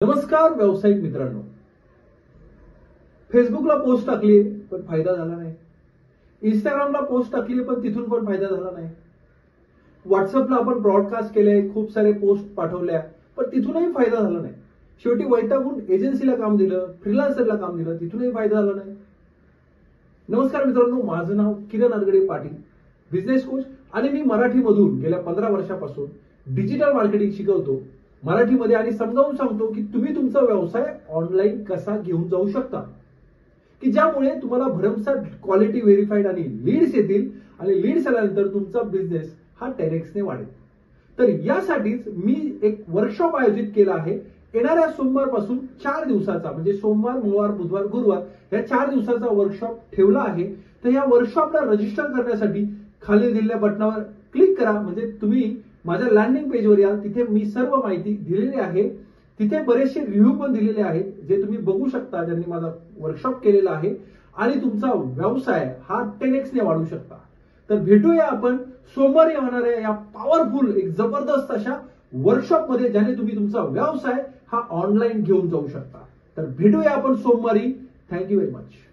नमस्कार व्यावसायिक मित्रांनो, फेसबुकला पोस्ट टाकली पण फायदा झाला नाही. इंस्टाग्रामला पोस्ट टाकली पण तिथून पण फायदा झाला नाही. व्हॉट्सअपला आपण ब्रॉडकास्ट केले, खूप सारे पोस्ट पाठवल्या पण तिथूनही फायदा झाला नाही. शेवटी वैतागून एजन्सीला काम दिलं, फ्रीलान्सरला काम दिलं, तिथूनही फायदा झाला नाही. नमस्कार मित्रांनो, माझं नाव किरण अडगडे पाटील, बिझनेस कोच आणि मी मराठीमधून गेल्या 15 वर्षापासून डिजिटल मार्केटिंग शिकवतो मराठीमध्ये आणि समजावून सांगतो की तुम्ही तुमचा व्यवसाय ऑनलाईन कसा घेऊन जाऊ शकता, की ज्यामुळे तुम्हाला भरमसाठ क्वालिटी व्हेरीफाईड आणि लीड्स येतील आणि लीड्स आल्यानंतर तुमचा बिझनेस हा 10x ने वाढेल. तर यासाठीच मी एक वर्कशॉप आयोजित केला आहे. येणाऱ्या सोमवारपासून 4 दिवसाचा म्हणजे सोमवार, मंगळवार, बुधवार, गुरुवार या 4 दिवसाचा वर्कशॉप ठेवला आहे. तर या वर्कशॉपला रजिस्टर करण्यासाठी खाली दिलेल्या बटनावर क्लिक करा, म्हणजे तुम्ही माझ्या लँडिंग पेजवर या. तिथे मी सर्व माहिती दिलेली आहे. तिथे बरेचसे रिव्ह्यू पण दिलेले आहेत जे तुम्ही बघू शकता, ज्यांनी माझा वर्कशॉप केलेला आहे आणि तुमचा व्यवसाय हा 10x ने वाढू शकता. तर भेटूया आपण सोमवारी होणाऱ्या या पॉवरफुल एक जबरदस्त अशा वर्कशॉप मध्ये, ज्याने तुम्ही तुमचा व्यवसाय हा ऑनलाईन घेऊन जाऊ शकता. तर भेटूया आपण सोमवारी. Thank you very much.